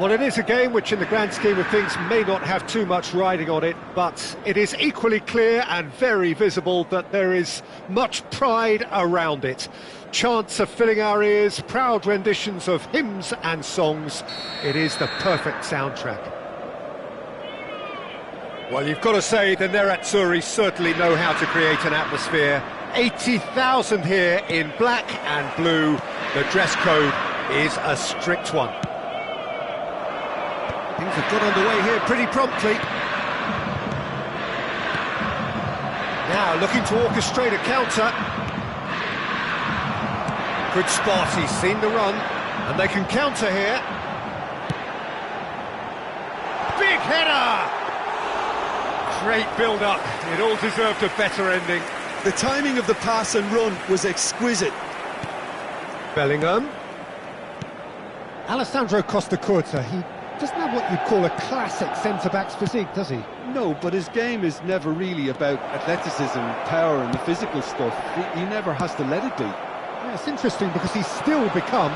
Well, it is a game which in the grand scheme of things may not have too much riding on it, but it is equally clear and very visible that there is much pride around it. Chants are filling our ears, proud renditions of hymns and songs. It is the perfect soundtrack. Well, you've got to say the Nerazzurri certainly know how to create an atmosphere. 80,000 here in black and blue. The dress code is a strict one. Things have got underway here pretty promptly. Now looking to orchestrate a counter. Good spot, he's seen the run, and they can counter here. Big header! Great build-up, it all deserved a better ending. The timing of the pass and run was exquisite. Bellingham. Alessandro Costacurta, he doesn't have what you'd call a classic centre-back's physique, does he? No, but his game is never really about athleticism, power and the physical stuff. He never has to let it be. Yeah, it's interesting because he's still become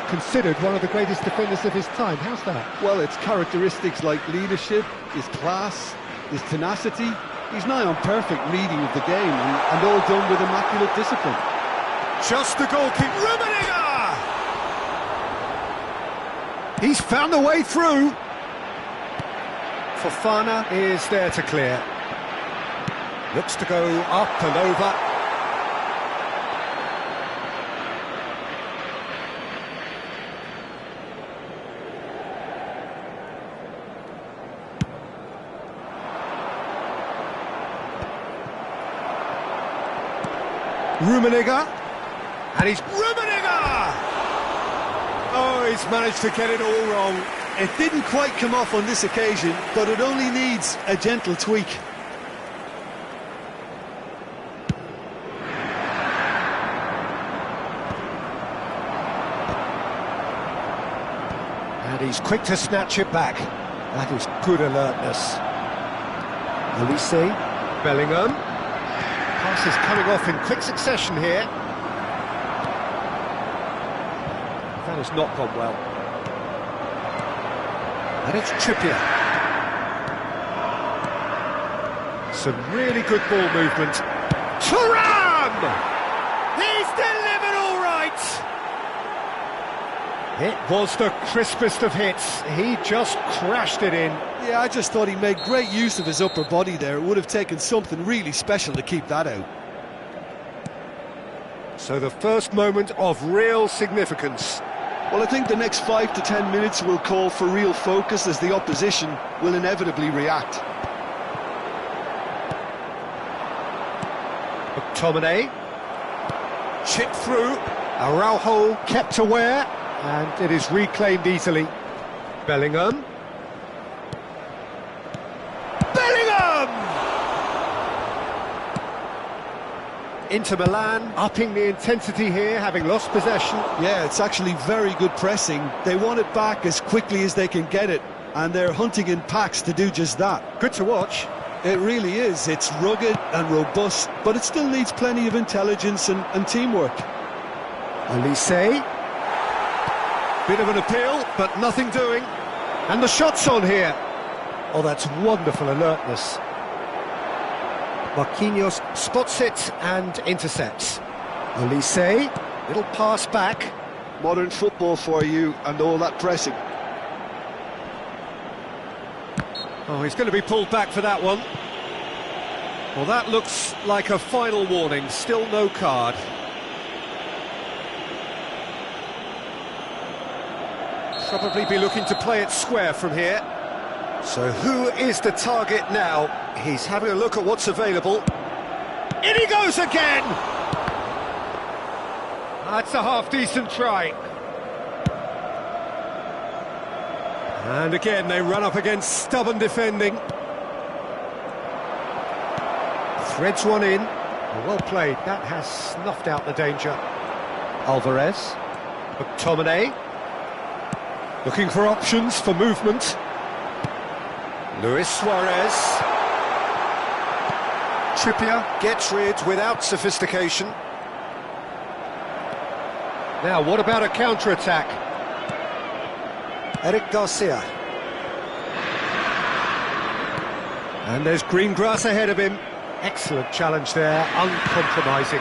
considered one of the greatest defenders of his time. How's that? Well, it's characteristics like leadership, his class, his tenacity. He's nigh on perfect reading of the game and all done with immaculate discipline. Just the goalkeeper, Rummenigge! He's found the way through. Fofana is there to clear. Looks to go up and over. Rummenigge, and he's Rummenigge! Oh, he's managed to get it all wrong. It didn't quite come off on this occasion, but it only needs a gentle tweak. And he's quick to snatch it back. That is good alertness. Olise, Bellingham. Passes coming off in quick succession here. That has not gone well. And it's Trippier. Some really good ball movement. Thuram! He's delivered all right! It was the crispest of hits. He just crashed it in. Yeah, I just thought he made great use of his upper body there. It would have taken something really special to keep that out. So the first moment of real significance. Well, I think the next 5 to 10 minutes will call for real focus as the opposition will inevitably react. McTominay. Chipped through. Araujo kept aware. And it is reclaimed easily. Bellingham. Inter Milan upping the intensity here, having lost possession. Yeah, it's actually very good pressing. They want it back as quickly as they can get it, and they're hunting in packs to do just that. Good to watch. It really is. It's rugged and robust, but it still needs plenty of intelligence and teamwork. Olise. Bit of an appeal, but nothing doing. And the shot's on here. Oh, that's wonderful alertness. Marquinhos spots it and intercepts. Olise, little pass back. Modern football for you and all that pressing. Oh, he's going to be pulled back for that one. Well, that looks like a final warning. Still no card. Probably be looking to play it square from here. So who is the target now? He's having a look at what's available. In he goes again! That's a half-decent try. And again, they run up against stubborn defending. Threads one in. Well played. That has snuffed out the danger. Alvarez. McTominay. Looking for options for movement. Luis Suarez. Trippier gets rid without sophistication. Now, what about a counter-attack? Eric Garcia. And there's green grass ahead of him. Excellent challenge there, uncompromising.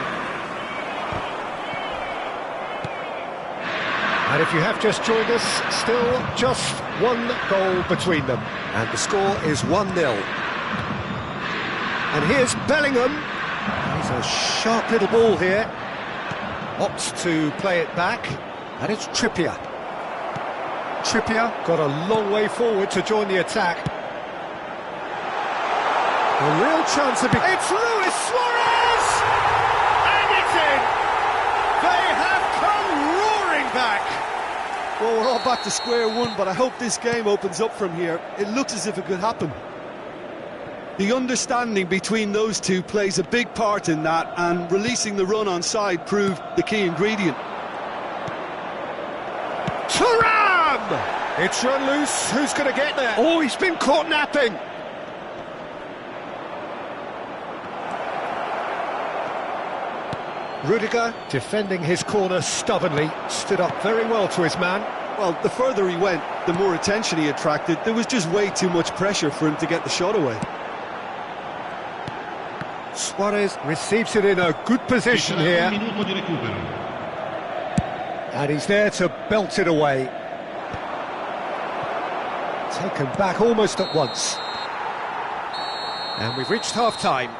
And if you have just joined us, still just one goal between them. And the score is 1-0. And here's Bellingham. He's a sharp little ball here. Opts to play it back. And it's Trippier. Trippier got a long way forward to join the attack. A real chance of it. It's Luis Suarez! And it's in! They have come roaring back! Well, we're all back to square one, but I hope this game opens up from here. It looks as if it could happen. The understanding between those two plays a big part in that, and releasing the run on side proved the key ingredient. Thuram! It's run loose. Who's going to get there? Oh, he's been caught napping. Rudiger, defending his corner stubbornly, stood up very well to his man. Well, the further he went, the more attention he attracted. There was just way too much pressure for him to get the shot away. Suarez receives it in a good position here. And he's there to belt it away. Taken back almost at once. And we've reached half-time.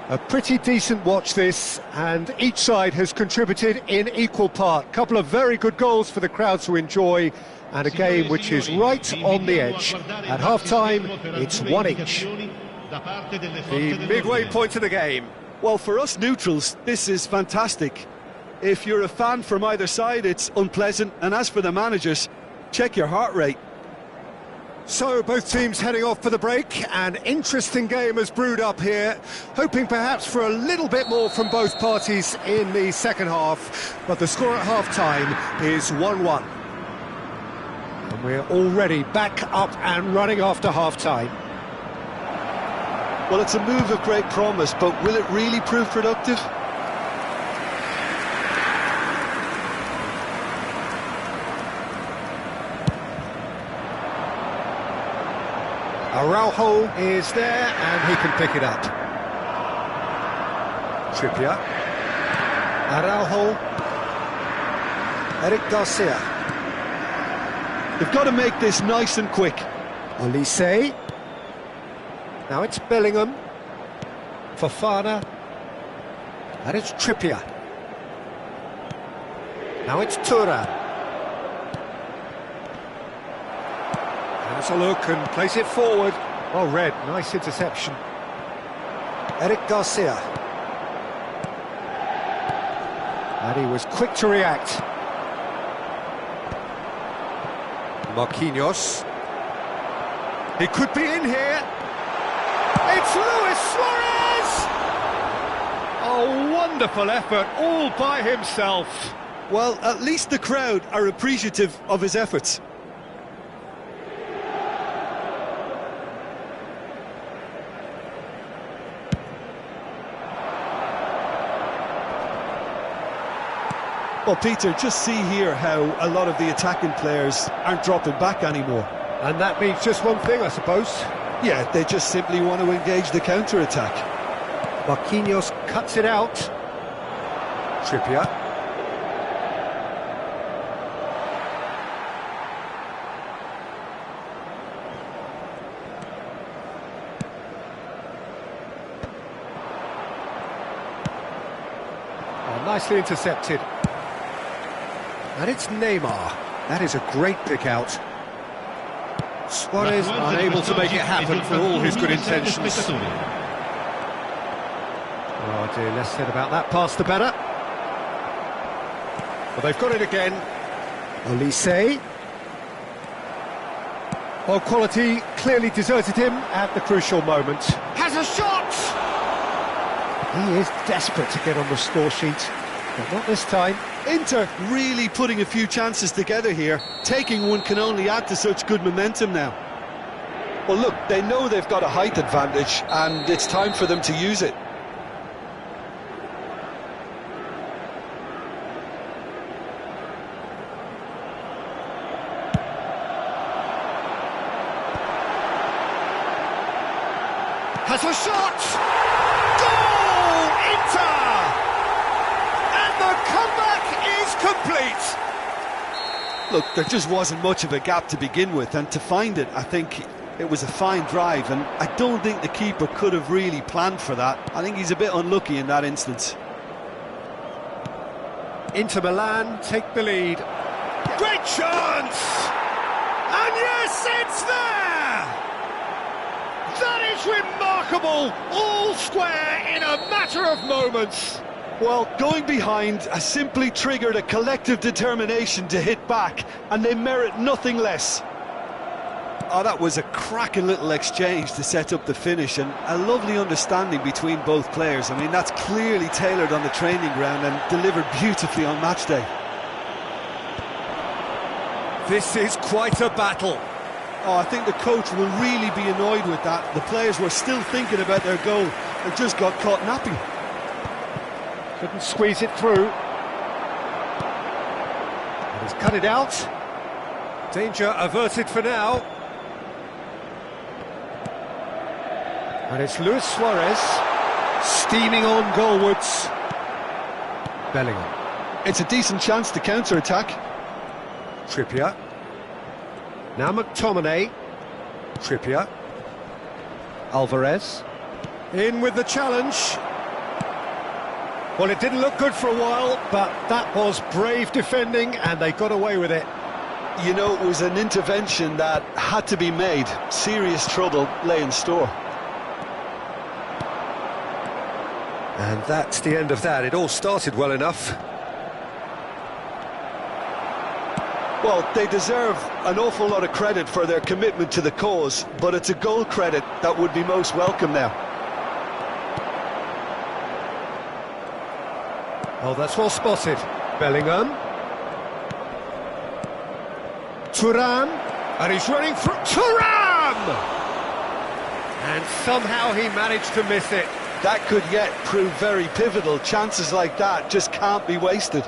A pretty decent watch this, and each side has contributed in equal part. Couple of very good goals for the crowd to enjoy, and a game which is right on the edge. At half-time, it's one each. The midway point of the game. Well, for us neutrals, this is fantastic. If you're a fan from either side, it's unpleasant, and as for the managers, check your heart rate. So, both teams heading off for the break. An interesting game has brewed up here, hoping perhaps for a little bit more from both parties in the second half, but the score at half-time is 1-1. And we're already back up and running after half-time. Well, it's a move of great promise, but will it really prove productive? Araujo is there, and he can pick it up. Trippier. Araujo. Eric Garcia. They've got to make this nice and quick. Olise. Now it's Bellingham. Fofana. And it's Trippier. Now it's Thuram. Has a look and place it forward. Well read, nice interception. Eric Garcia. And he was quick to react. Marquinhos. He could be in here. It's Luis Suarez! A wonderful effort, all by himself. Well, at least the crowd are appreciative of his efforts. Well, Peter, just see here how a lot of the attacking players aren't dropping back anymore. And that means just one thing, I suppose. Yeah, they just simply want to engage the counter-attack. Marquinhos cuts it out. Trippier. Oh, nicely intercepted. And it's Neymar. That is a great pick out. Suarez unable to make it happen for all his good intentions. Oh dear, less said about that pass the better. Well, they've got it again. Olise. Well, quality clearly deserted him at the crucial moment. Has a shot! He is desperate to get on the score sheet, but not this time. Inter really putting a few chances together here. Taking one can only add to such good momentum now. Well, look, they know they've got a height advantage, and it's time for them to use it. a shot! Goal! Inter! And the comeback is complete! Look, there just wasn't much of a gap to begin with, and to find it, I think it was a fine drive, and I don't think the keeper could have really planned for that. I think he's a bit unlucky in that instance. Inter Milan take the lead. Great chance! And yes, it's there! That is remarkable! All square in a matter of moments. Well, going behind has simply triggered a collective determination to hit back, and they merit nothing less. Oh, that was a cracking little exchange to set up the finish, and a lovely understanding between both players. I mean, that's clearly tailored on the training ground and delivered beautifully on match day. This is quite a battle. Oh, I think the coach will really be annoyed with that. The players were still thinking about their goal and just got caught napping. Couldn't squeeze it through. And he's cut it out. Danger averted for now. And it's Luis Suarez steaming on goalwards. Bellingham. It's a decent chance to counter-attack. Trippier. Now McTominay. Trippier. Alvarez. In with the challenge. Well, it didn't look good for a while, but that was brave defending, and they got away with it. You know, it was an intervention that had to be made. Serious trouble lay in store. And that's the end of that. It all started well enough. Well, they deserve an awful lot of credit for their commitment to the cause, but it's a goal credit that would be most welcome now. Oh, that's well spotted. Bellingham. Thuram. And he's running through. Thuram! And somehow he managed to miss it. That could yet prove very pivotal. Chances like that just can't be wasted.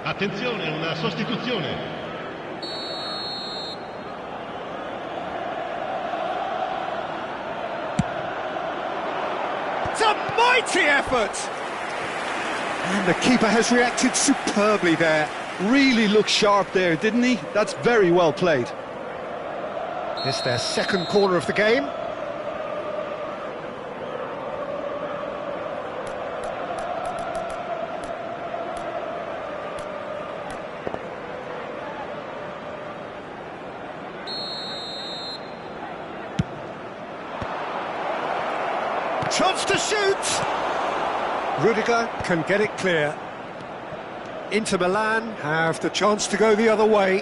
Attenzione, una sostituzione. It's a mighty effort! And the keeper has reacted superbly there. Really looked sharp there, didn't he? That's very well played. It's their second corner of the game. Chance to shoot! Rudiger can get it clear. Inter Milan have the chance to go the other way.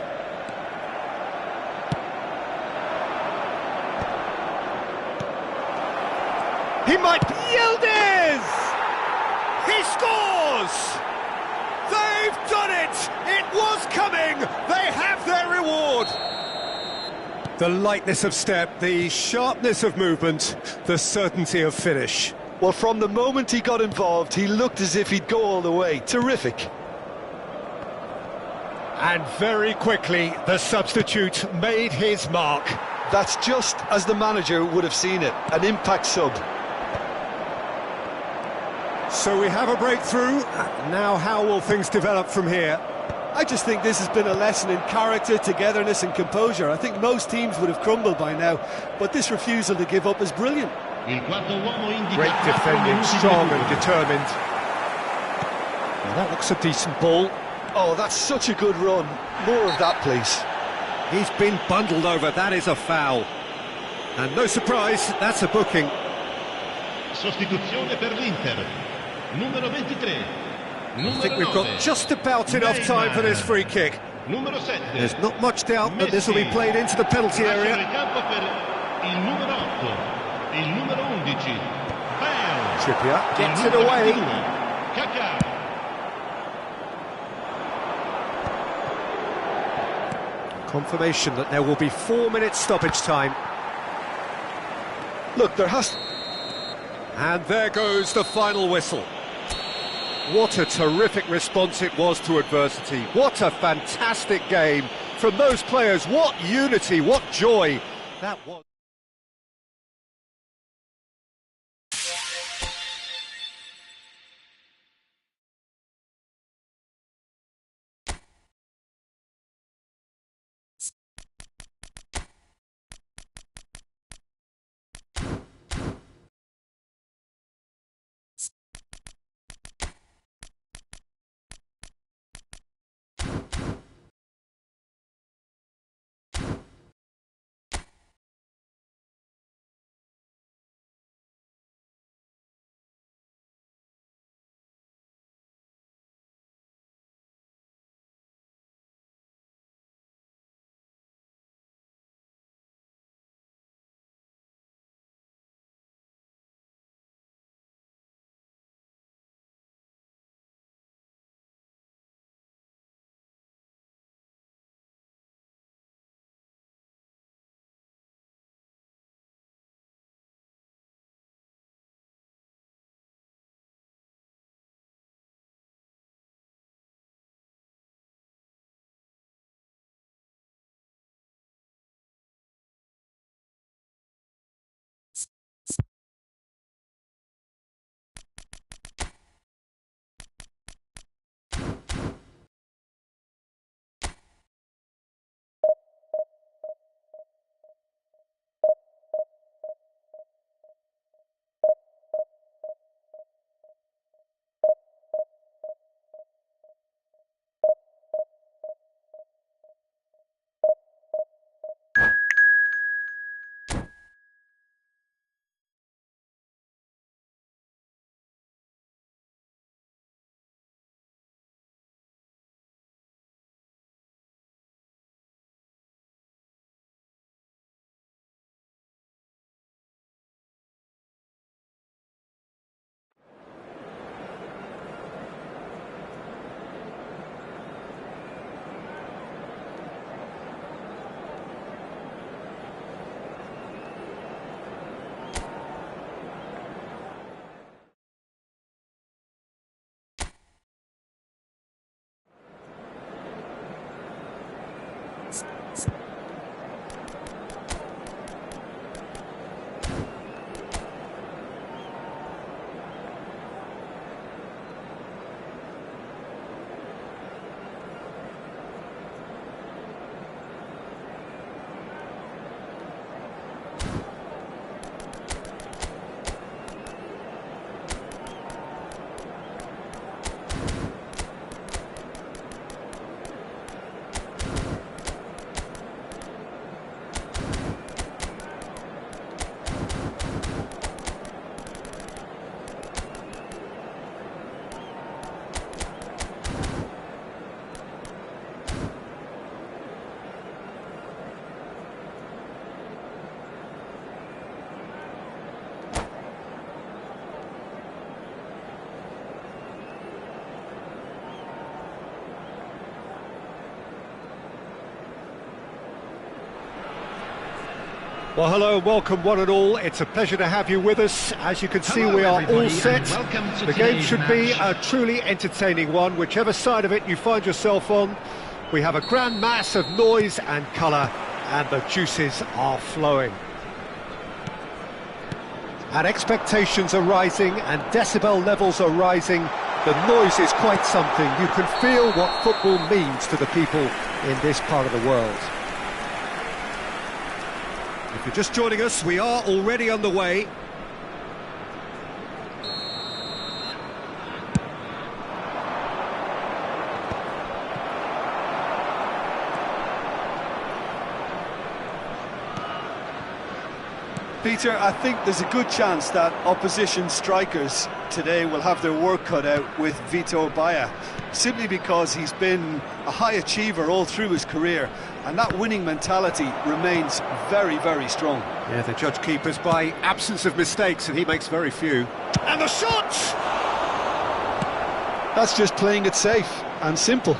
He might... Yildiz! It's coming! They have their reward! The lightness of step, the sharpness of movement, the certainty of finish. Well, from the moment he got involved, he looked as if he'd go all the way. Terrific. And very quickly, the substitute made his mark. That's just as the manager would have seen it, an impact sub. So we have a breakthrough. Now how will things develop from here? I just think this has been a lesson in character, togetherness and composure. I think most teams would have crumbled by now, but this refusal to give up is brilliant. Great defending, strong and determined. Well, that looks a decent ball. Oh, that's such a good run. More of that, please. He's been bundled over, that is a foul. And no surprise, that's a booking. Sostituzione per l'Inter. Numero 23. I think we've got just about enough time for this free kick. Numero 7. There's not much doubt that this will be played into the penalty area. Il numero 8. Il numero 11. Foul. Trippier gets it away. Kaká. Confirmation that there will be 4 minutes stoppage time. Look, there has... And there goes the final whistle. What a terrific response it was to adversity. What a fantastic game from those players. What unity, what joy that was. Well, hello, welcome one and all. It's a pleasure to have you with us. As you can see, Hello, we are everybody, all set. and welcome to The game today's should be match. a truly entertaining one, whichever side of it you find yourself on. We have a grand mass of noise and colour, and the juices are flowing. And expectations are rising, and decibel levels are rising. The noise is quite something. You can feel what football means to the people in this part of the world. If you're just joining us, we are already underway. Peter, I think there's a good chance that opposition strikers today will have their work cut out with Vitor Baia, simply because he's been a high achiever all through his career, and that winning mentality remains very, very strong. Yeah, they judge keepers by absence of mistakes, and he makes very few. And the shot! That's just playing it safe and simple.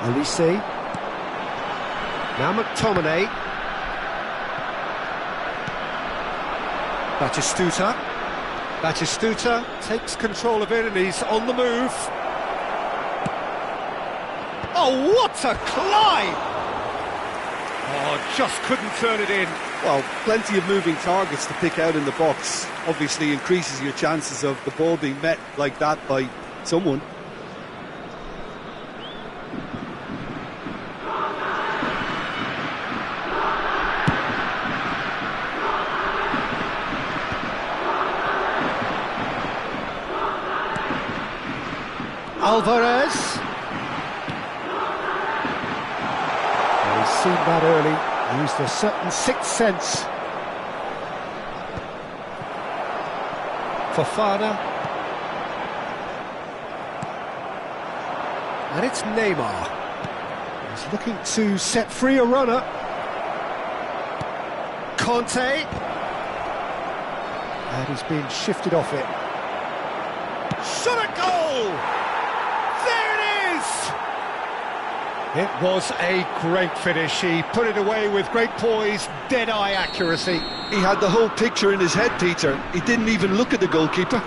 Elise. Now McTominay. Batistuta. Batistuta takes control of it, and he's on the move. Oh, what a climb! Oh, just couldn't turn it in. Well, plenty of moving targets to pick out in the box. Obviously increases your chances of the ball being met like that by someone. Alvarez. Well, he's seen that early, used a certain sixth sense. Fofana. And it's Neymar. He's looking to set free a runner. Conte. And he's been shifted off it. Shot a goal! It was a great finish. He put it away with great poise, dead-eye accuracy. He had the whole picture in his head, Peter. He didn't even look at the goalkeeper.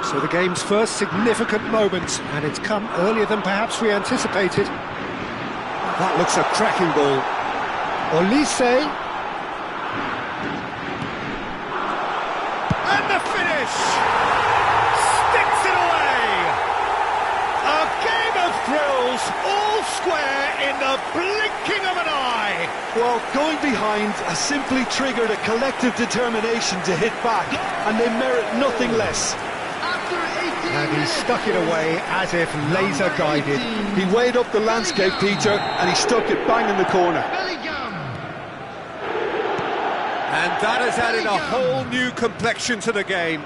So the game's first significant moment, and it's come earlier than perhaps we anticipated. That looks a cracking ball. Olise. And the finish! Sticks it away! A game of thrills, all square in the blinking of an eye! Well, going behind has simply triggered a collective determination to hit back, and they merit nothing less. And he stuck it away as if laser-guided. He weighed up the landscape, Peter, and he stuck it bang in the corner. And that has added a whole new complexion to the game.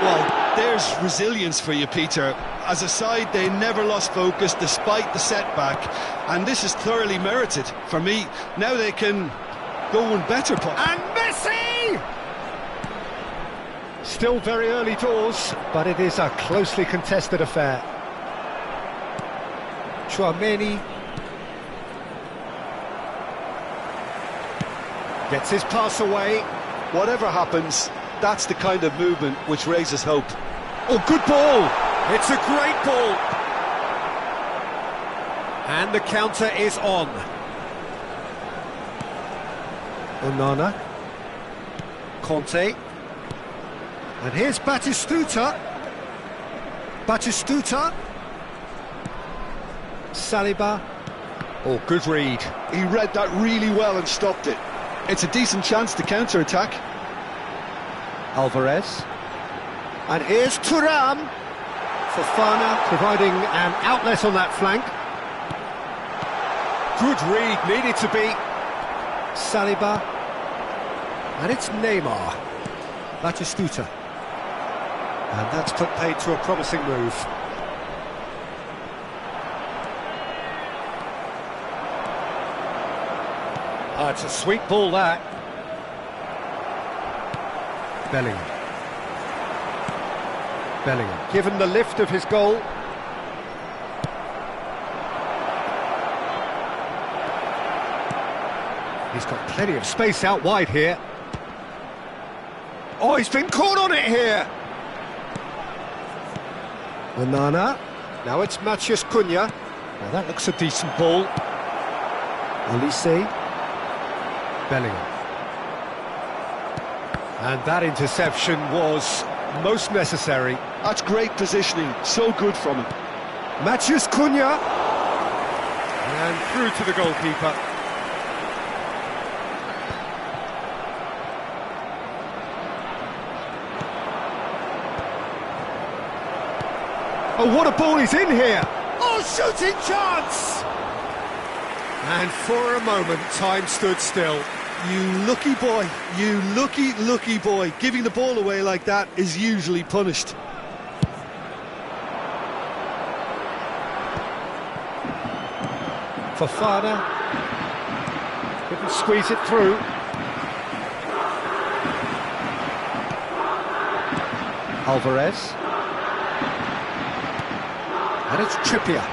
Well, there's resilience for you, Peter. As a side, they never lost focus despite the setback, and this is thoroughly merited. For me, now they can go one better. And Messi! Still very early doors, but it is a closely contested affair. Tchouaméni gets his pass away. Whatever happens, that's the kind of movement which raises hope. Oh, good ball! It's a great ball! And the counter is on. Onana. Conte. And here's Batistuta. Batistuta. Saliba. Oh, good read. He read that really well and stopped it. It's a decent chance to counter-attack. Alvarez. And here's Thuram. Fofana providing an outlet on that flank. Good read, needed to be. Saliba. And it's Neymar. Batistuta. And that's put paid to a promising move. Ah, it's a sweet ball, that. Bellingham. Bellingham, given the lift of his goal. He's got plenty of space out wide here. Oh, he's been caught on it here. Onana. Now it's Matheus Cunha. Now that looks a decent ball. Olise. Bellingham. And that interception was most necessary. That's great positioning, so good from him. Matheus Cunha. And through to the goalkeeper. Oh, what a ball he's in here! Oh, shooting chance! And for a moment, time stood still. You lucky boy, you lucky boy. Giving the ball away like that is usually punished. Fofana couldn't squeeze it through. Alvarez. And it's Trippier.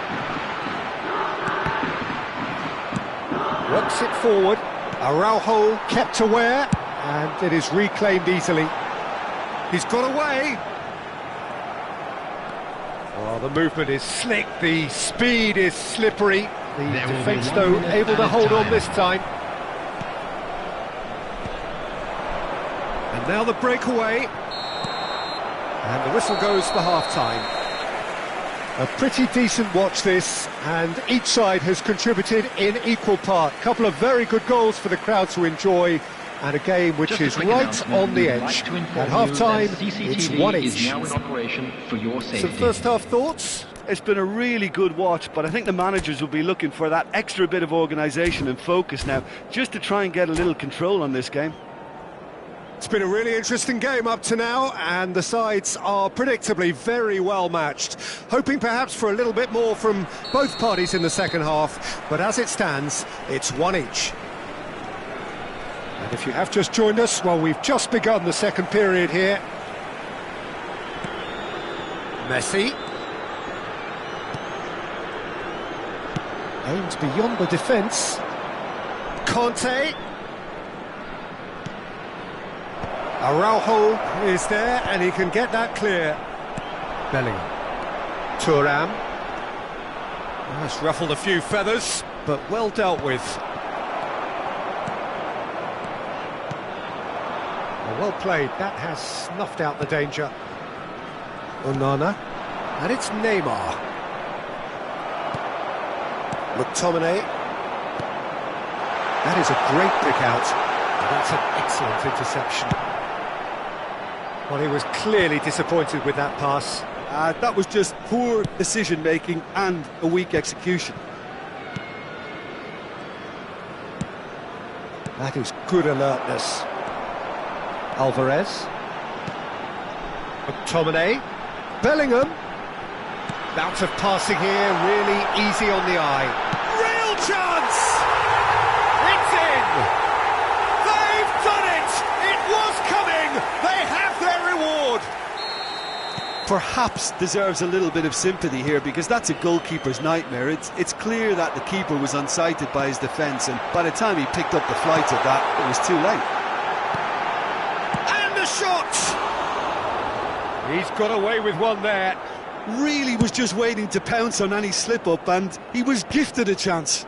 Works it forward. Araujo kept aware, and it is reclaimed easily. He's got away. Oh, the movement is slick, the speed is slippery. The defence, though, able to hold on this time. And now the breakaway. And the whistle goes for half-time. A pretty decent watch this, and each side has contributed in equal part. A couple of very good goals for the crowd to enjoy, and a game which is right on the edge. At half-time, it's 1-each. Some first-half thoughts? It's been a really good watch, but I think the managers will be looking for that extra bit of organisation and focus now, just to try and get a little control on this game. It's been a really interesting game up to now, and the sides are predictably very well matched. Hoping perhaps for a little bit more from both parties in the second half, but as it stands, it's 1-each. And if you have just joined us, well, we've just begun the second period here. Messi. Aims beyond the defence. Conte. Araujo is there, and he can get that clear. Bellingham. Thuram. That's ruffled a few feathers, but well dealt with. Well played, that has snuffed out the danger. Onana. And it's Neymar. McTominay. That is a great pick out. And that's an excellent interception. Well, he was clearly disappointed with that pass. That was just poor decision-making and a weak execution. That is good alertness. Alvarez. McTominay. Bellingham. Bout of passing here, really easy on the eye. Real chance! It's in! They've done it! It was coming! They have their reward! Perhaps deserves a little bit of sympathy here, because that's a goalkeeper's nightmare. It's clear that the keeper was unsighted by his defence, and by the time he picked up the flight of that, it was too late. And the shot! He's got away with one there. Really was just waiting to pounce on any slip-up, and he was gifted a chance.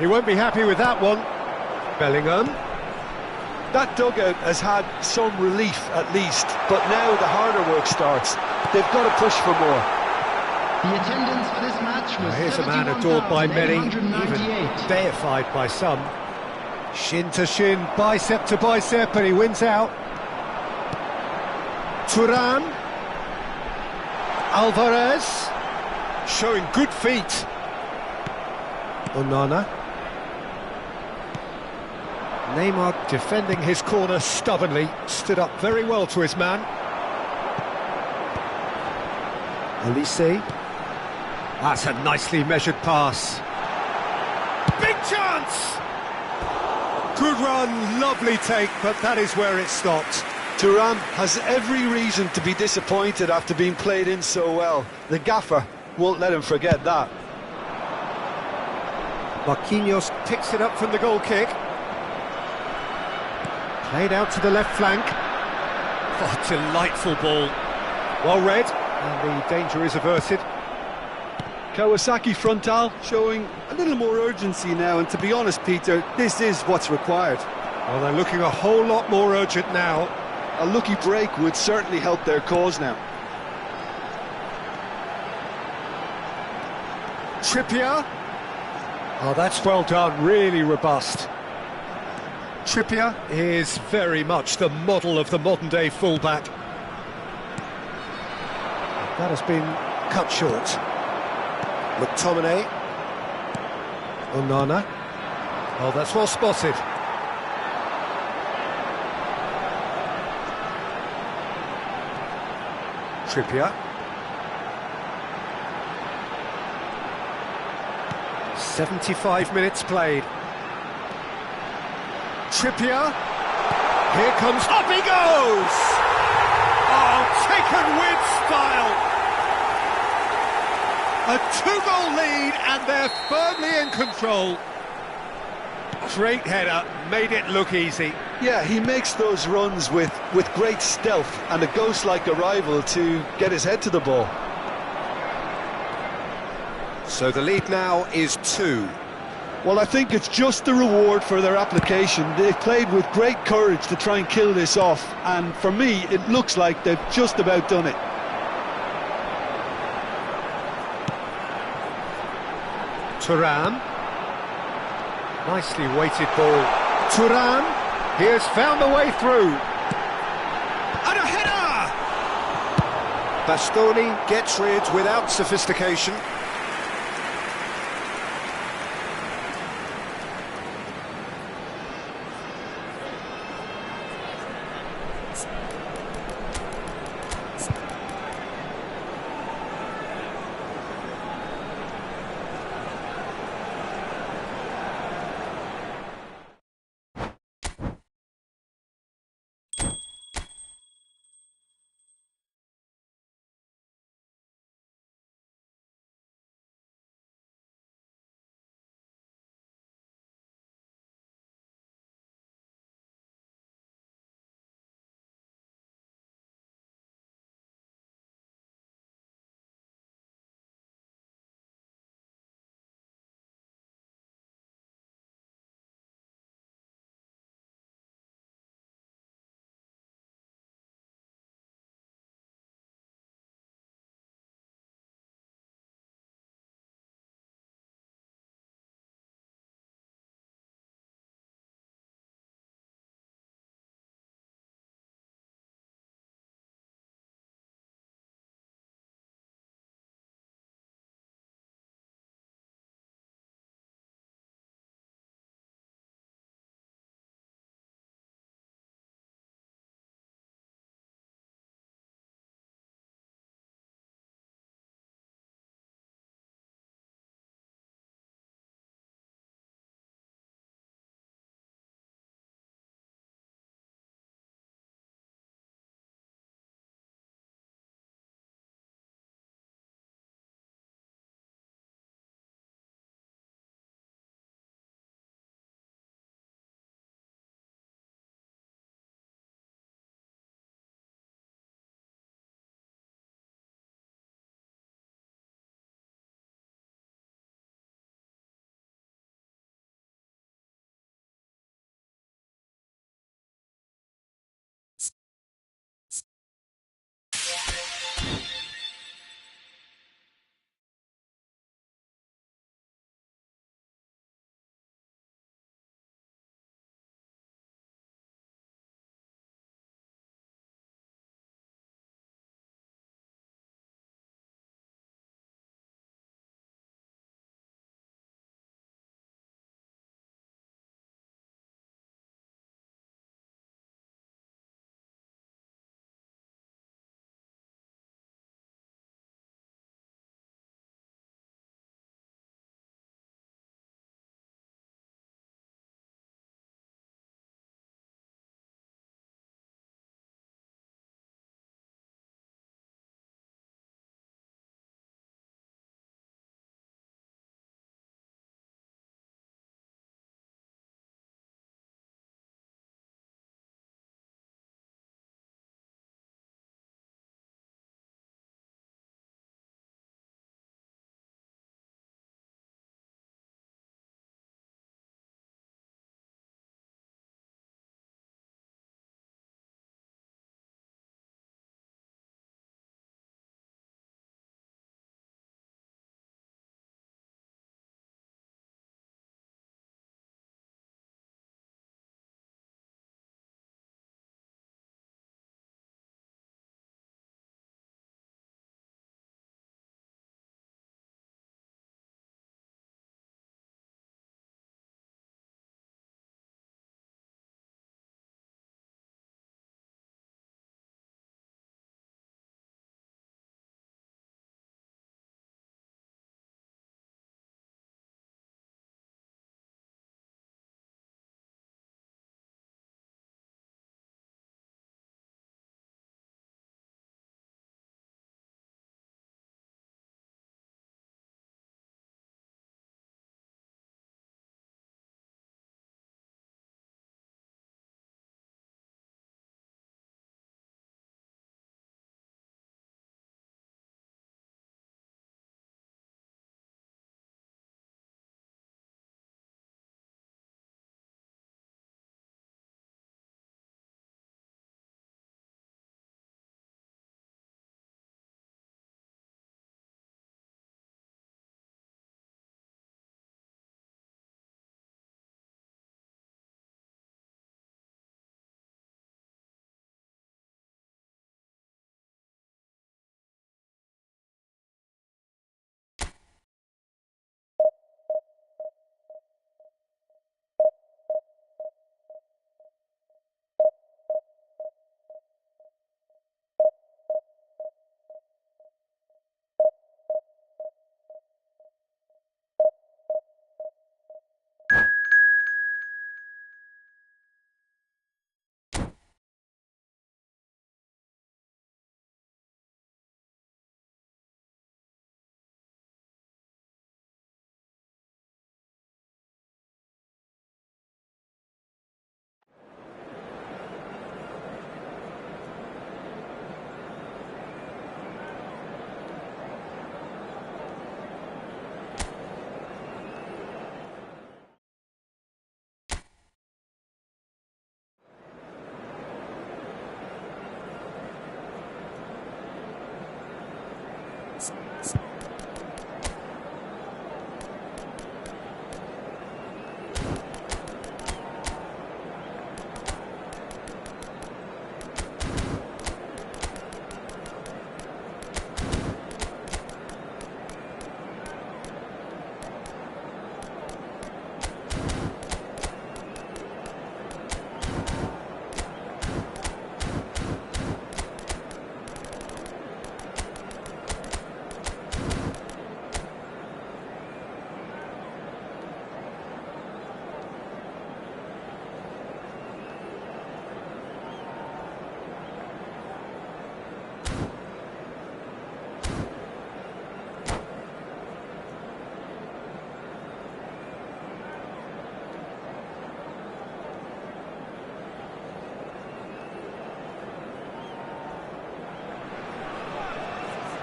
He won't be happy with that one. Bellingham. That dugout has had some relief at least, but now the harder work starts. They've got to push for more. The attendance for this match was Here's a man adored by many, even deified by some. Shin to shin, bicep to bicep, and he wins out. Thuram. Alvarez. Showing good feet. Onana. Neymar defending his corner stubbornly, stood up very well to his man. Olise. That's a nicely measured pass. Big chance! Good run, lovely take, but that is where it stopped. Thuram has every reason to be disappointed after being played in so well. The gaffer won't let him forget that. Marquinhos picks it up from the goal kick. Played out to the left flank. Oh, delightful ball. Well read, and the danger is averted. Kawasaki frontal showing a little more urgency now, and to be honest, Peter, this is what's required. Well, they're looking a whole lot more urgent now. A lucky break would certainly help their cause now. Trippier. Oh, that's well done, really robust. Trippier Is very much the model of the modern-day fullback. That has been cut short. McTominay. Onana. Oh, that's well spotted. Trippier. 75 minutes played. Trippier. Here comes... Up he goes! Oh, taken with style! A two-goal lead, and they're firmly in control. Great header, made it look easy. Yeah, he makes those runs with great stealth and a ghost-like arrival to get his head to the ball. So the lead now is 2. Well, I think it's just the reward for their application. They've played with great courage to try and kill this off, and for me, it looks like they've just about done it. Thuram. Nicely weighted ball. Thuram. He has found a way through. And a header! Bastoni gets rid without sophistication.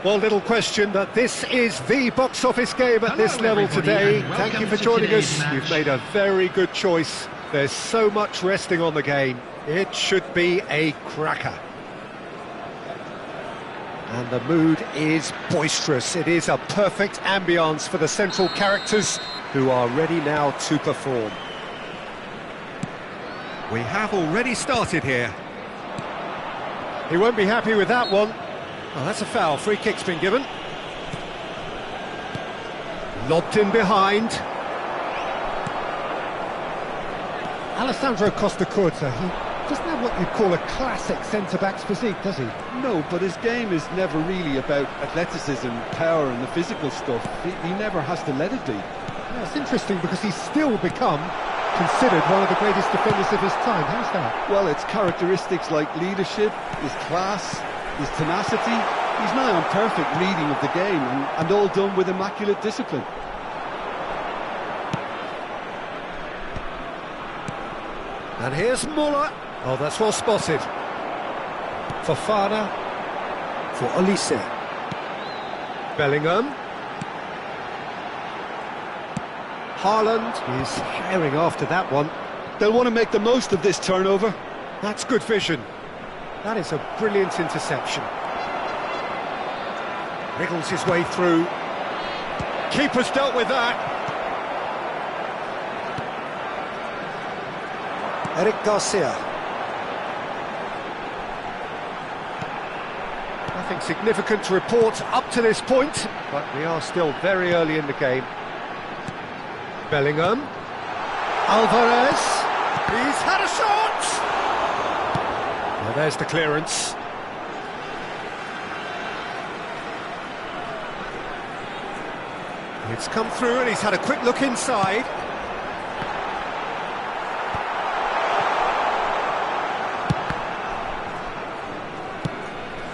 Well, little question that this is the box office game at this level today. Thank you for joining us. You've made a very good choice. There's so much resting on the game. It should be a cracker. And the mood is boisterous. It is a perfect ambience for the central characters who are ready now to perform. We have already started here. He won't be happy with that one. Oh, that's a foul. Free kick's been given. Lobbed in behind. Alessandro Costa Curta, he doesn't have what you'd call a classic centre-back's physique, does he? No, but his game is never really about athleticism, power and the physical stuff. He never has to let it be. Yeah, it's interesting because he's still become considered one of the greatest defenders of his time. How's that? Well, it's characteristics like leadership, his class, his tenacity. He's nigh on perfect reading of the game and all done with immaculate discipline. And here's Muller. Oh, that's well spotted. Fofana for Olise. Bellingham. Haaland is herring after that one. They'll want to make the most of this turnover. That's good vision. That is a brilliant interception. Wriggles his way through. Keeper's dealt with that. Eric Garcia. Nothing significant to report up to this point, but we are still very early in the game. Bellingham. Alvarez. He's had a shot! Well, there's the clearance. It's come through and he's had a quick look inside.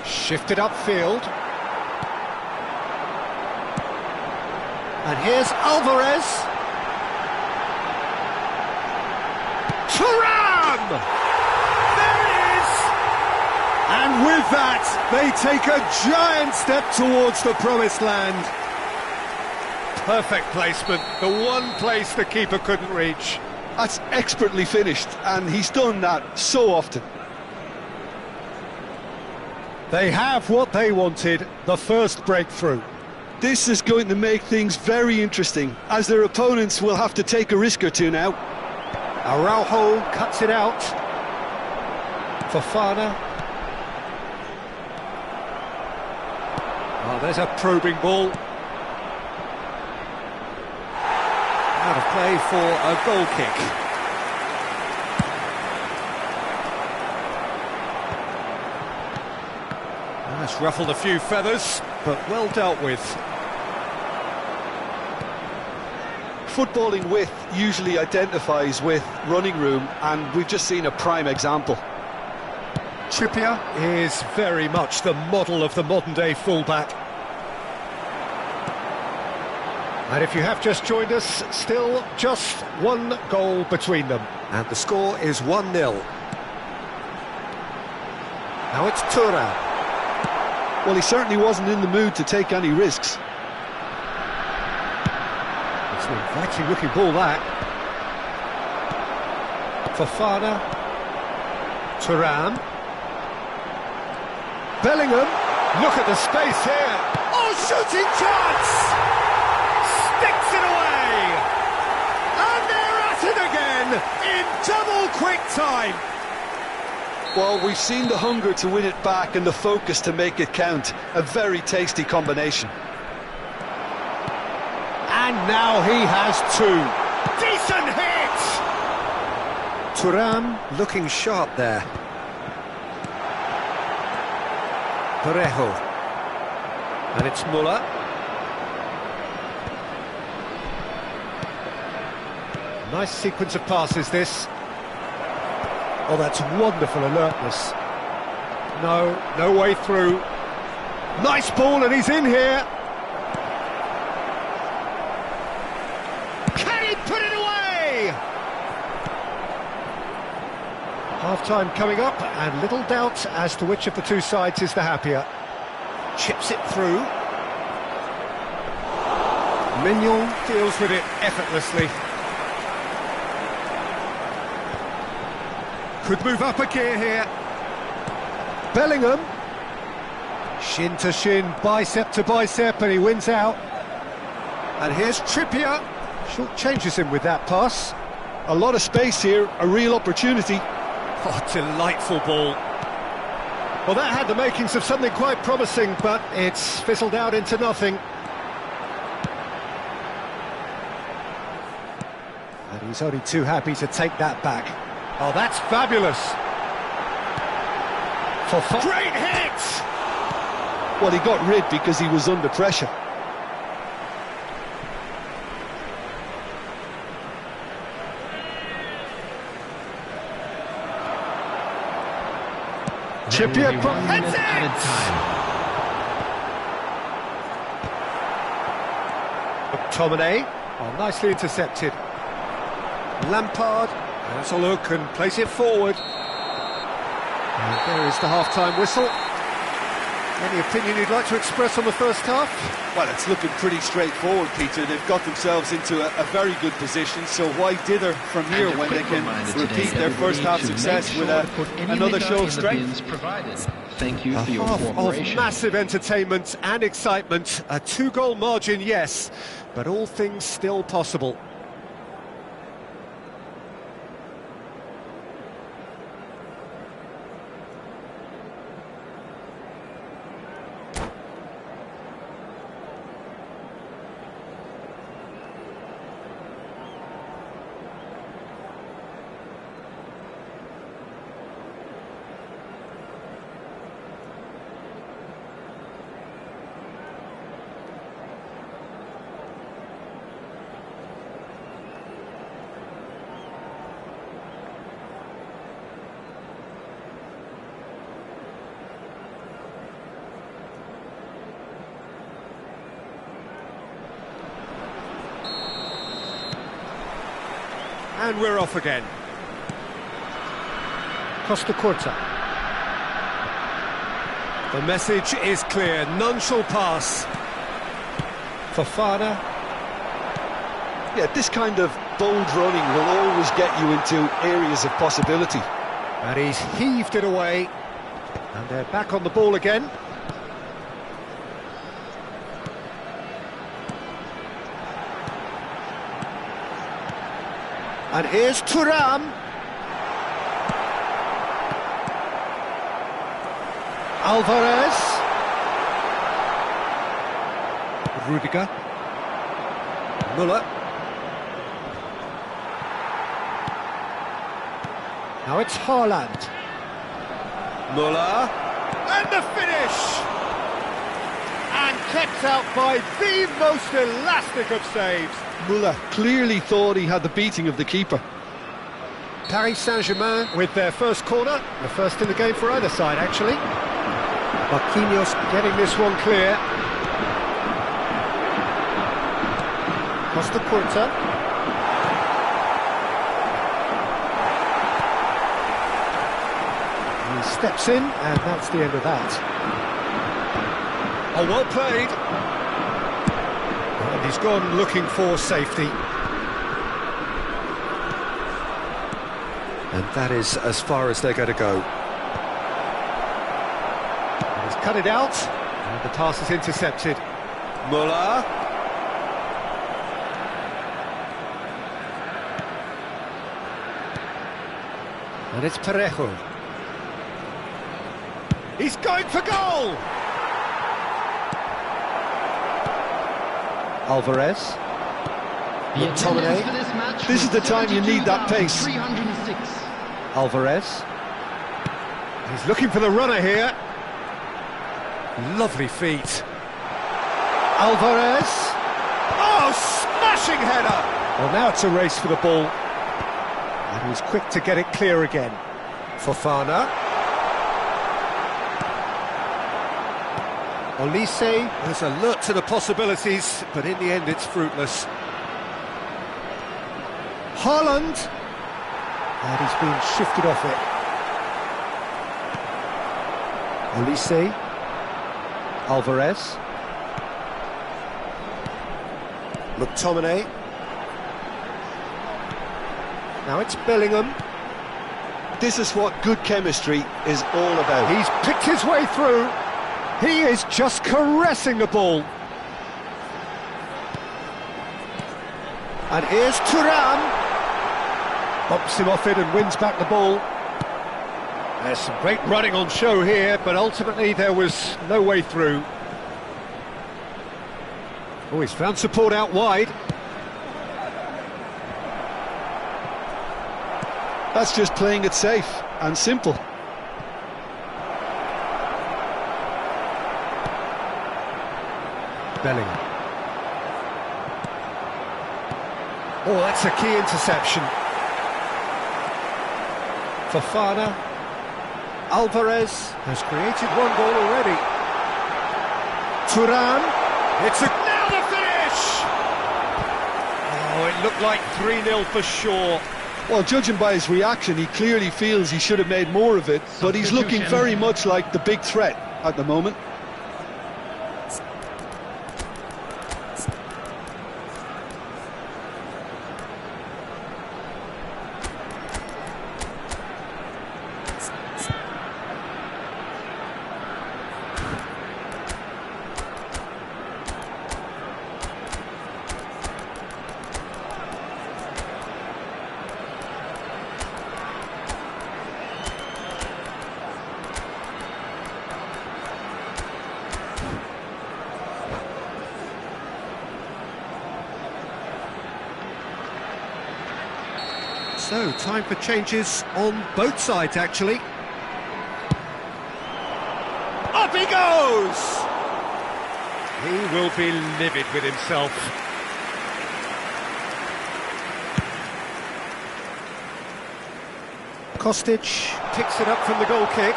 Shifted upfield. And here's Alvarez. Thuram! There it is! And with that, they take a giant step towards the promised land. Perfect placement, the one place the keeper couldn't reach. That's expertly finished, and he's done that so often. They have what they wanted, the first breakthrough. This is going to make things very interesting, as their opponents will have to take a risk or two now. Araujo cuts it out. Fofana. Oh, there's a probing ball. Out of play for a goal kick. That's ruffled a few feathers, but well dealt with. Footballing width usually identifies with running room, and we've just seen a prime example. Trippier is very much the model of the modern-day fullback. And if you have just joined us, still just one goal between them. And the score is 1-0. Now it's Thuram. Well, he certainly wasn't in the mood to take any risks. It's an inviting looking ball, that. Fofana. Thuram. Bellingham. Look at the space here. Oh, shooting chance! Sticks it away! And they're at it again in double quick time. Well, we've seen the hunger to win it back and the focus to make it count. A very tasty combination. And now he has two. Decent hit! Thuram looking sharp there. Parejo. And it's Muller. Nice sequence of passes, this. Oh, that's wonderful alertness. No way through. Nice ball, and he's in here. Can he put it away? Half-time coming up, and little doubt as to which of the two sides is the happier. Chips it through. Mignon deals with it effortlessly. Could move up a gear here. Bellingham. Shin to shin, bicep to bicep, and he wins out. And here's Trippier. Short changes him with that pass. A lot of space here, a real opportunity. Oh, delightful ball. Well, that had the makings of something quite promising, but it's fizzled out into nothing. And he's only too happy to take that back. Oh, that's fabulous. Great hit! Well, he got rid because he was under pressure. Trippier Heads added time. McTominay, oh, nicely intercepted. Lampard has a look and plays it forward. And there is the half-time whistle. Any opinion you'd like to express on the first half? Well, it's looking pretty straightforward, Peter. They've got themselves into a very good position, so why dither from here when they can repeat their first half success with another show of strength? Thank you for your Half cooperation. of massive entertainment and excitement. A two-goal margin, yes, but all things still possible. And we're off again. Costa Curta. The message is clear, none shall pass. Fofana. Yeah, this kind of bold running will always get you into areas of possibility. And he's heaved it away. And they're back on the ball again. And here's Thuram. Alvarez. Rudiger. Muller. Now it's Haaland. Muller. And the finish! And kept out by the most elastic of saves. Muller clearly thought he had the beating of the keeper. Paris Saint-Germain with their first corner, the first in the game for either side, actually. Marquinhos getting this one clear. Costa Curta. He steps in, and that's the end of that. Oh, well played. And he's gone looking for safety. And that is as far as they're going to go. And he's cut it out, And the pass is intercepted. Muller. And it's Parejo. He's going for goal! Alvarez. The McTominay. attendance for this match This is the time you need that pace. 306. Alvarez. He's looking for the runner here. Lovely feet. Alvarez. Oh, smashing header! Well, now it's a race for the ball. And he's quick to get it clear again. Fofana. Olise has alert to the possibilities, but in the end it's fruitless. Haaland. And he's been shifted off it. Olise. Alvarez. McTominay. Now it's Bellingham. This is what good chemistry is all about. He's picked his way through. He is just caressing the ball. And here's Thuram. Bumps him off it and wins back the ball. There's some great running on show here, but ultimately there was no way through. Oh, he's found support out wide. That's just playing it safe and simple. Bellingham. Oh, that's a key interception. Fofana. Alvarez has created one goal already. Thuram. It's a... Now the finish! Oh, it looked like 3-0 for sure. Well, judging by his reaction, he clearly feels he should have made more of it, but he's looking very much like the big threat at the moment. So, time for changes on both sides, actually. Up he goes! He will be livid with himself. Kostic picks it up from the goal kick.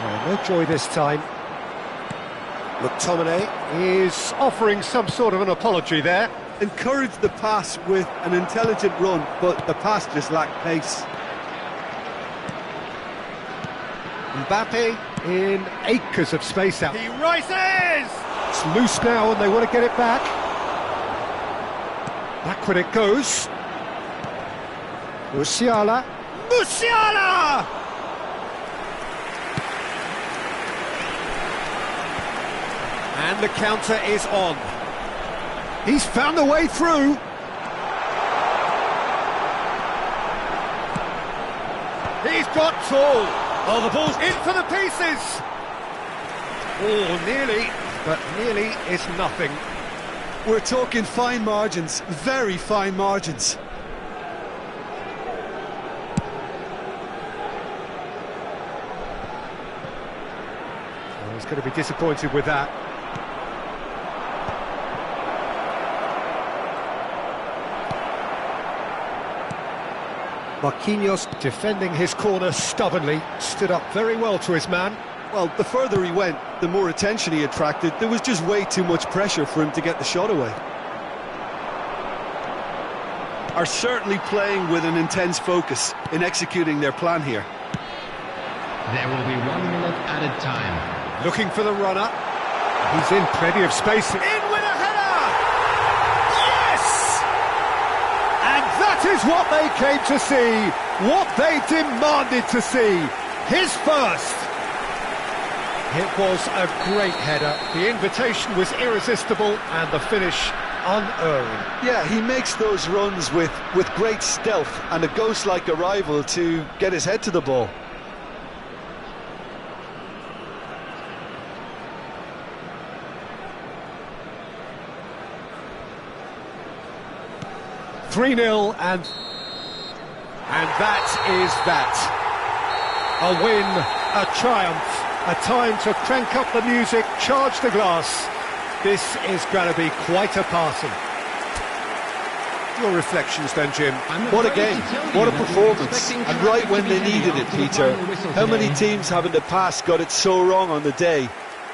Oh, no joy this time. McTominay is offering some sort of an apology there. Encouraged the pass with an intelligent run, but the pass just lacked pace. Mbappe in acres of space out. He rises! It's loose now and they want to get it back. Backward it goes. Musiala. Musiala! And the counter is on. He's found a way through. He's got tall. Oh, the ball's in for the pieces. Oh, nearly, but nearly is nothing. We're talking fine margins, very fine margins. Oh, he's going to be disappointed with that. Marquinhos defending his corner stubbornly, stood up very well to his man. Well, the further he went, the more attention he attracted. There was just way too much pressure for him to get the shot away. Are certainly playing with an intense focus in executing their plan here. There will be 1 minute added time. Looking for the runner. He's in plenty of space. In with a header! Yes! And that is what they came to see, what they demanded to see. His first, It was a great header. The invitation was irresistible and the finish unerring. Yeah, he makes those runs with great stealth and a ghost-like arrival to get his head to the ball. Three 0 and that is that. A win, a triumph, a time to crank up the music, charge the glass. This is going to be quite a party. Your reflections then, Jim? What a game, what a performance, and right when they needed it, Peter. How many teams have in the past got it so wrong on the day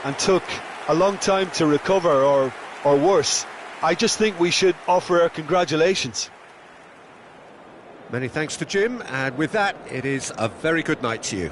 and took a long time to recover, or worse? I just think we should offer our congratulations. Many thanks to Jim, and with that, it is a very good night to you.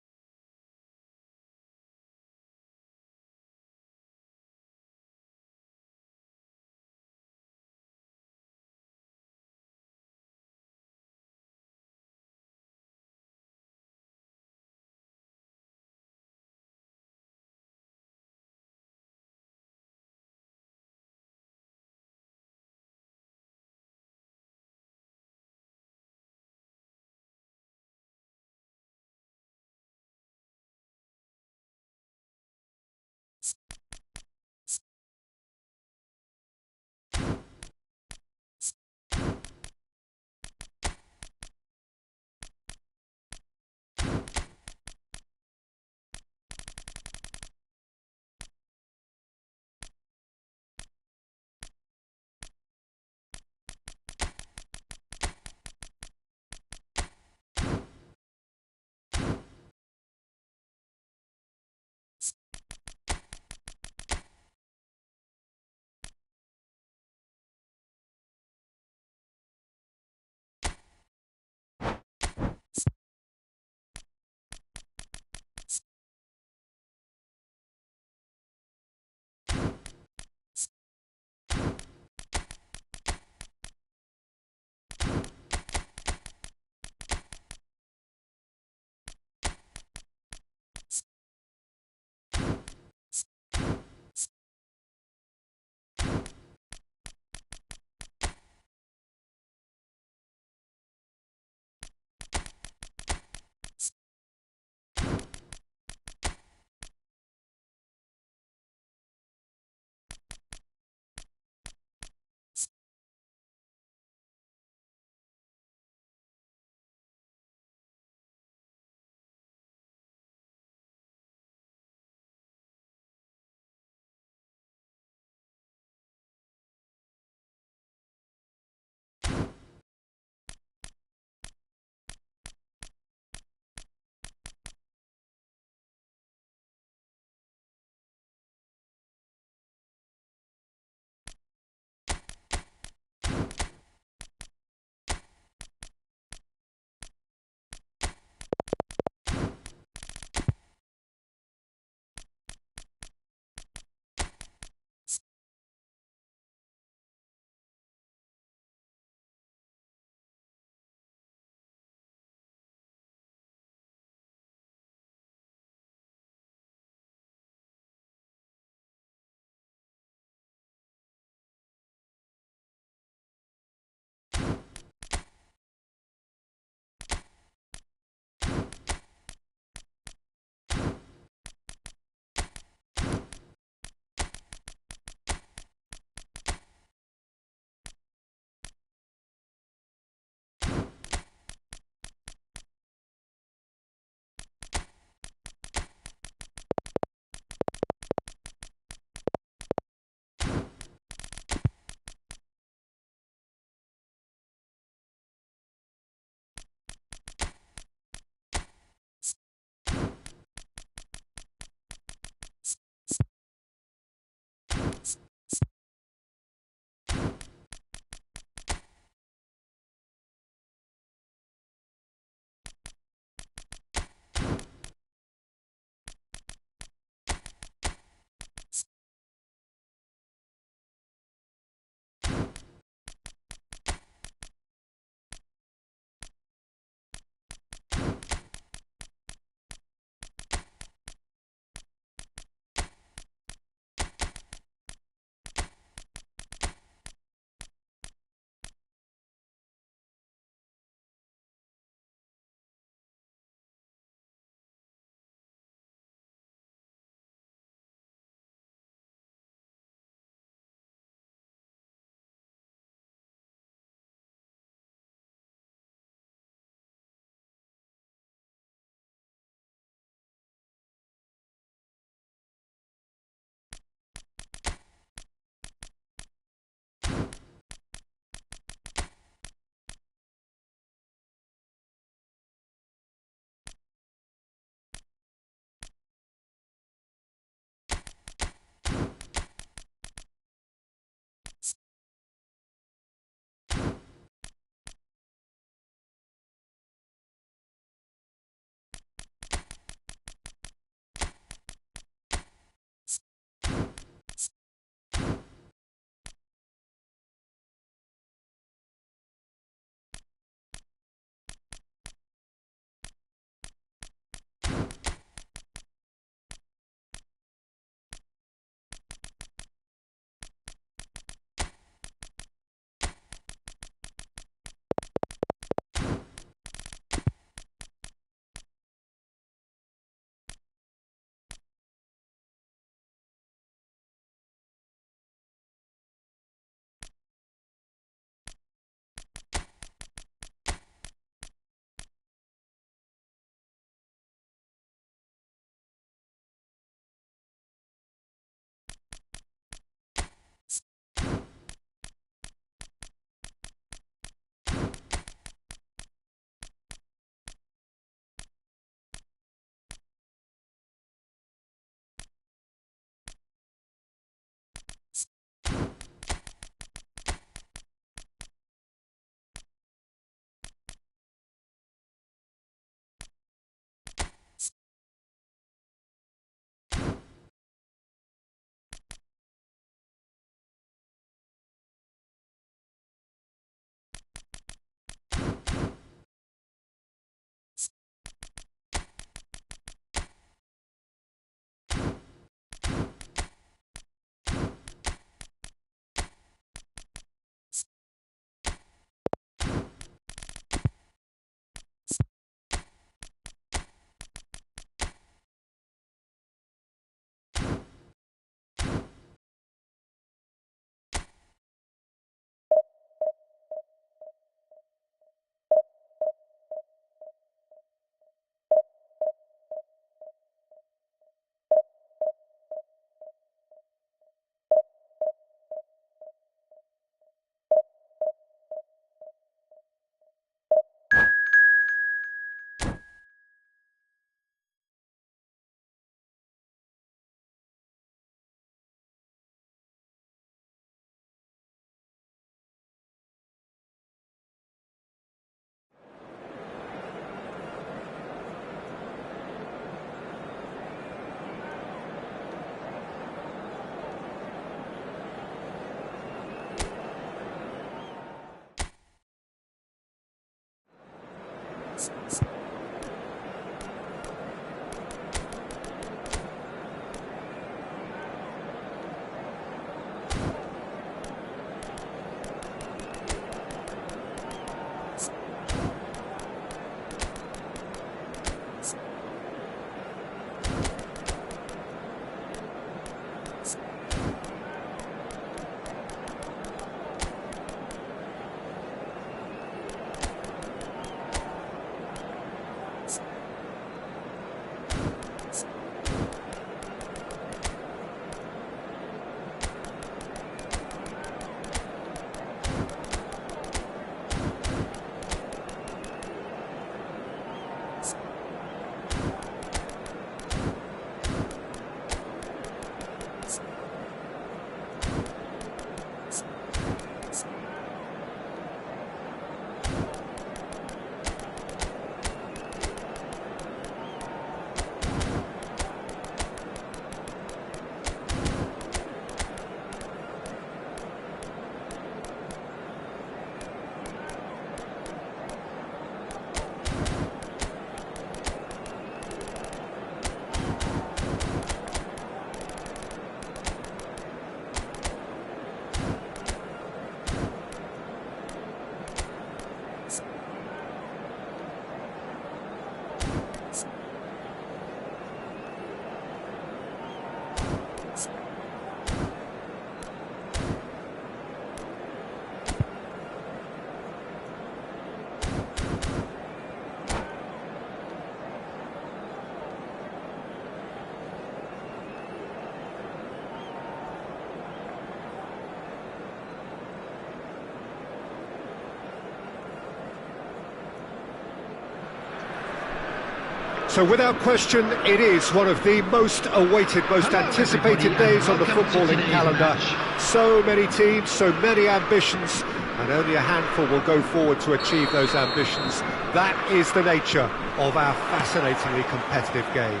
So without question, it is one of the most awaited, most Hello, anticipated everybody, days on the welcome to footballing today's calendar. match. So many teams, so many ambitions, and only a handful will go forward to achieve those ambitions. That is the nature of our fascinatingly competitive game.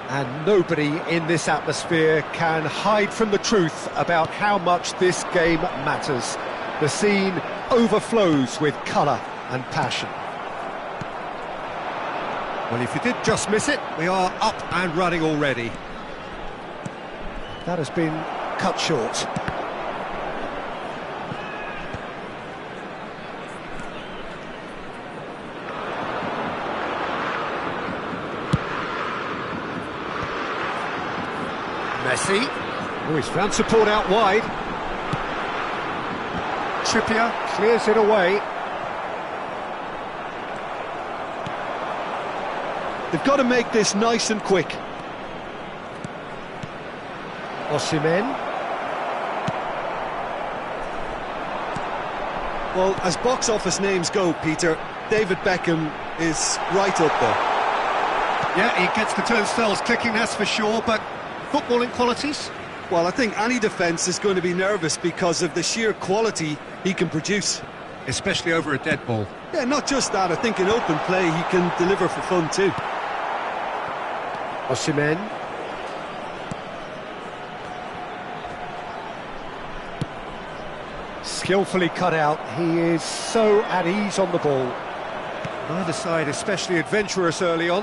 And nobody in this atmosphere can hide from the truth about how much this game matters. The scene overflows with colour and passion. Well, if you did just miss it, we are up and running already. That has been cut short. Messi. Oh, he's found support out wide. Trippier clears it away. They've got to make this nice and quick. Osimhen. Well, as box office names go, Peter, David Beckham is right up there. Yeah, he gets the turnstiles clicking, that's for sure, but footballing qualities? Well, I think any defence is going to be nervous because of the sheer quality he can produce. Especially over a dead ball. Yeah, not just that, I think in open play he can deliver for fun too. Osimhen. Skillfully cut out, he is so at ease on the ball. Neither side especially adventurous early on.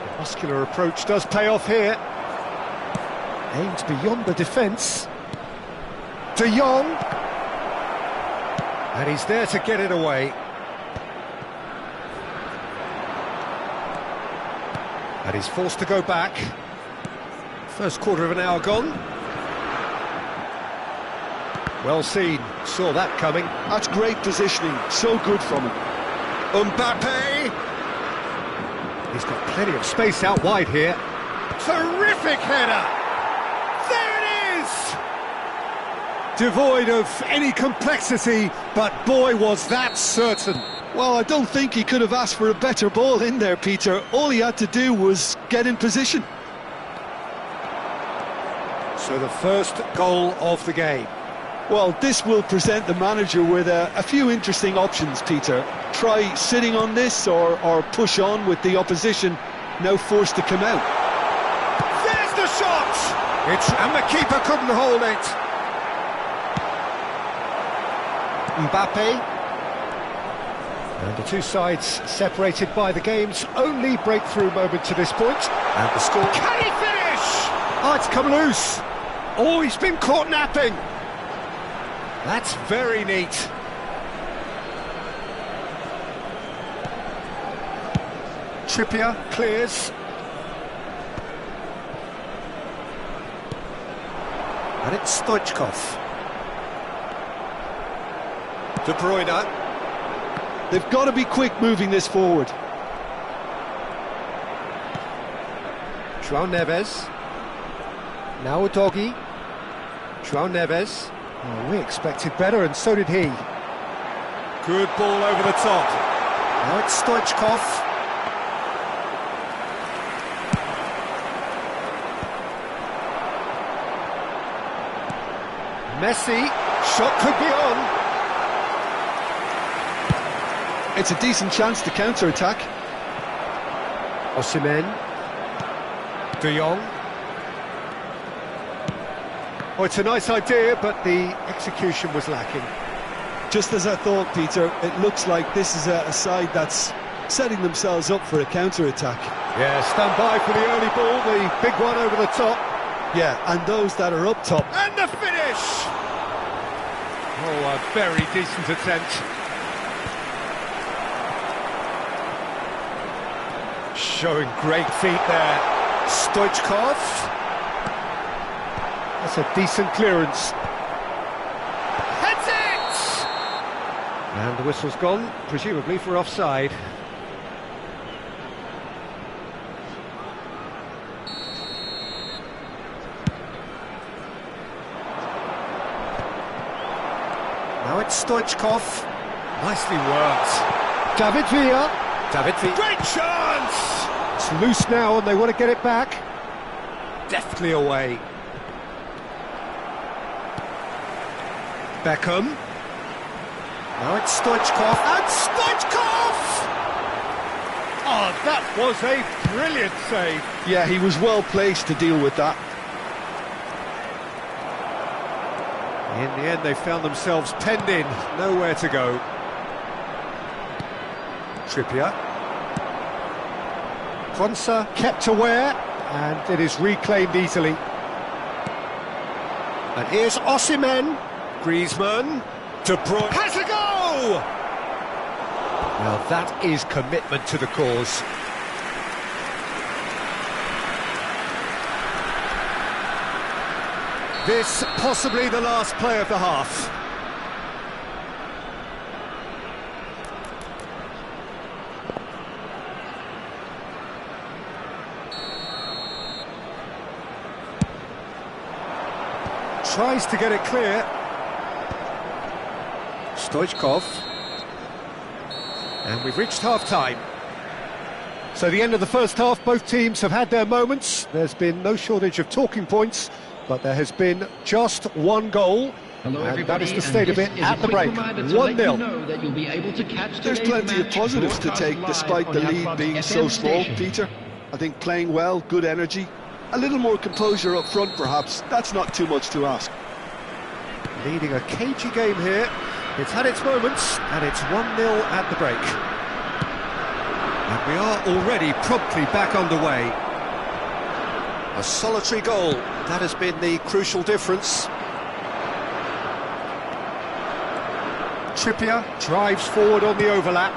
The muscular approach does pay off here. Aimed beyond the defence. De Jong. And he's there to get it away. And he's forced to go back. First quarter of an hour gone. Well seen, saw that coming. That's great positioning, so good from him. Mbappe! He's got plenty of space out wide here. Terrific header! There it is! Devoid of any complexity, but boy was that certain. Well, I don't think he could have asked for a better ball in there, Peter. All he had to do was get in position. So the first goal of the game. Well, this will present the manager with a few interesting options, Peter. Try sitting on this or push on with the opposition now forced to come out. There's the shot! And the keeper couldn't hold it. Mbappe. And the two sides separated by the game's only breakthrough moment to this point. And the score. Can he finish? Oh, it's come loose. Oh, he's been caught napping. That's very neat. Trippier clears. And it's Stoichkov. De Bruyne. They've got to be quick moving this forward. João Neves. Now Udogie. João Neves. Oh, we expected better, and so did he. Good ball over the top. Now it's Stoichkov. Messi. Shot could be on. It's a decent chance to counter-attack. Osimhen. De Jong. Oh, it's a nice idea, but the execution was lacking. Just as I thought, Peter, it looks like this is a side that's setting themselves up for a counter-attack. Yeah, stand by for the early ball, the big one over the top. Yeah, and those that are up top. And the finish! Oh, a very decent attempt. Showing great feet there. Stoichkov. That's a decent clearance. Heads it! And the whistle's gone, presumably for offside. Now it's Stoichkov. Nicely worked. David Villa. David Villa. Great chance! It's loose now and they want to get it back. Deftly away. Beckham. Now it's Stoichkov. And Stoichkov! Oh, that was a brilliant save. Yeah, he was well placed to deal with that. In the end, they found themselves penned in, nowhere to go. Trippier. Konsa kept aware, and it is reclaimed easily. And here's Osimhen. Griezmann. De Bruyne. Has a go! Well, that is commitment to the cause. This possibly the last play of the half. Tries to get it clear. Stoichkov. And we've reached half-time. So the end of the first half, both teams have had their moments. There's been no shortage of talking points, but there has been just one goal. Hello, and that is the state of it is at the break. 1-0. There's plenty of positives to take despite the lead being so small, Peter. I think playing well, good energy, a little more composure up front perhaps. That's not too much to ask. Leading a cagey game here. It's had its moments, and it's 1-0 at the break. And we are already promptly back underway. A solitary goal, that has been the crucial difference. Trippier drives forward on the overlap.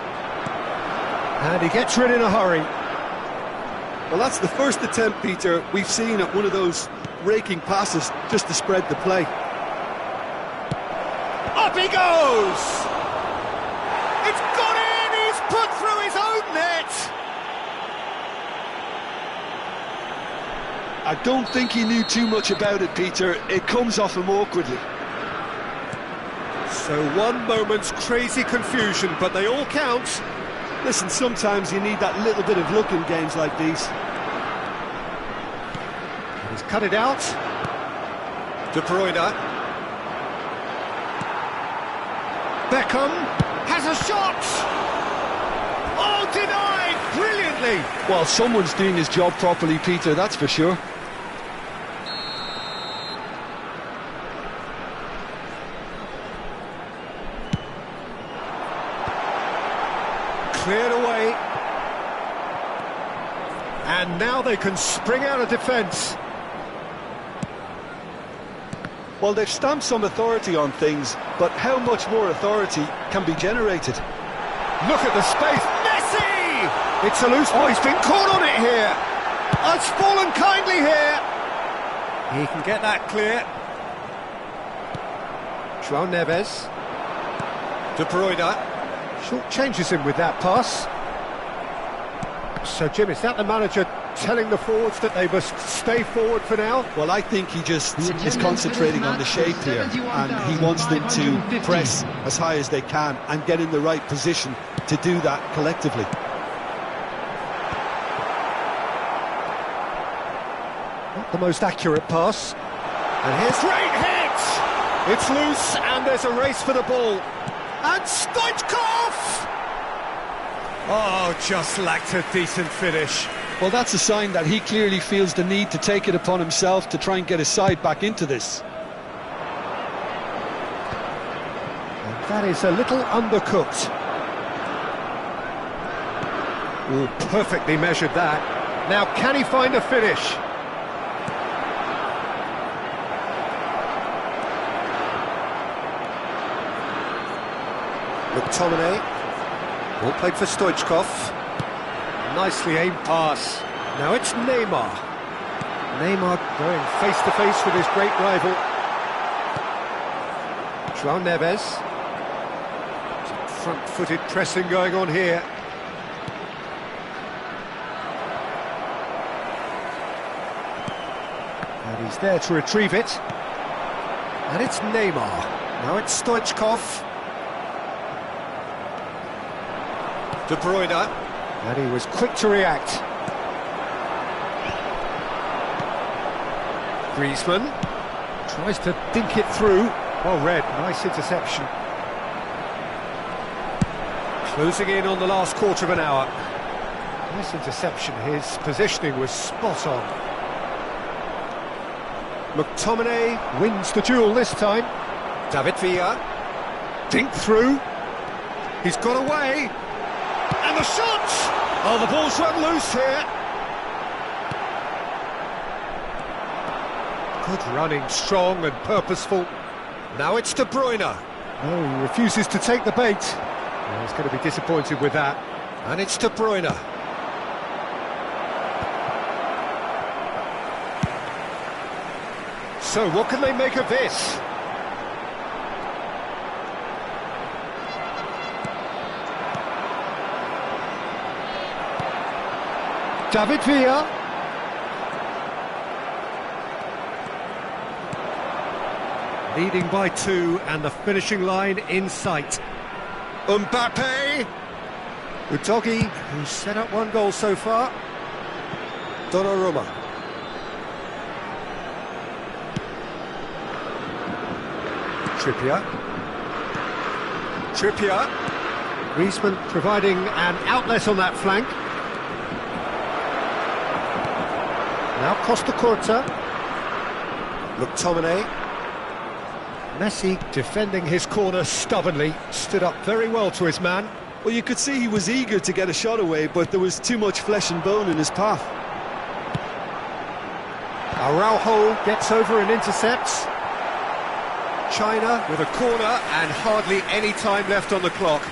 And he gets rid in a hurry. Well, that's the first attempt, Peter, we've seen at one of those raking passes just to spread the play. Up he goes! It's gone in! He's put through his own net! I don't think he knew too much about it, Peter. It comes off him awkwardly. So one moment's crazy confusion, but they all count. Listen, sometimes you need that little bit of luck in games like these. He's cut it out. De Bruyne. Beckham has a shot! Oh, denied! Brilliantly! Well, someone's doing his job properly, Peter, that's for sure. Cleared away. And now they can spring out of defence. Well, they've stamped some authority on things, but how much more authority can be generated? Look at the space. Messi! It's a loose ball. He's been caught on it here. It's fallen kindly here. He can get that clear. João Neves. De Bruyne. Short changes him with that pass. So, Jim, is that the manager telling the forwards that they must stay forward for now? Well, I think he just is concentrating on the shape here, and he wants them to press as high as they can and get in the right position to do that collectively. Not the most accurate pass. And here's great hit! It's loose, and there's a race for the ball. And Stoichkov! Oh, just lacked a decent finish. Well, that's a sign that he clearly feels the need to take it upon himself to try and get his side back into this. And that is a little undercooked. Oh, perfectly measured that. Now, can he find a finish? McTominay. Ball played for Stoichkov. Nicely aimed pass. Now it's Neymar. Neymar going face-to-face with his great rival. João Neves. Some front-footed pressing going on here. And he's there to retrieve it. And it's Neymar. Now it's Stoichkov. De Bruyne, and he was quick to react. Griezmann tries to dink it through. Well read, nice interception. Closing in on the last quarter of an hour. Nice interception, his positioning was spot on. McTominay wins the duel this time. David Villa, dink through. He's got away. And the shot! Oh, the ball's run loose here. Good running, strong and purposeful. Now it's De Bruyne. No, he refuses to take the bait. Well, he's going to be disappointed with that. And it's De Bruyne. So, what can they make of this? David Villa. Leading by 2 and the finishing line in sight. Mbappe. Udogie, who's set up 1 goal so far. Donnarumma. Trippier. Griezmann providing an outlet on that flank. Now Costa Curta. McTominay. Messi defending his corner stubbornly, stood up very well to his man. Well, you could see he was eager to get a shot away, but there was too much flesh and bone in his path. Araujo gets over and intercepts. China with a corner and hardly any time left on the clock.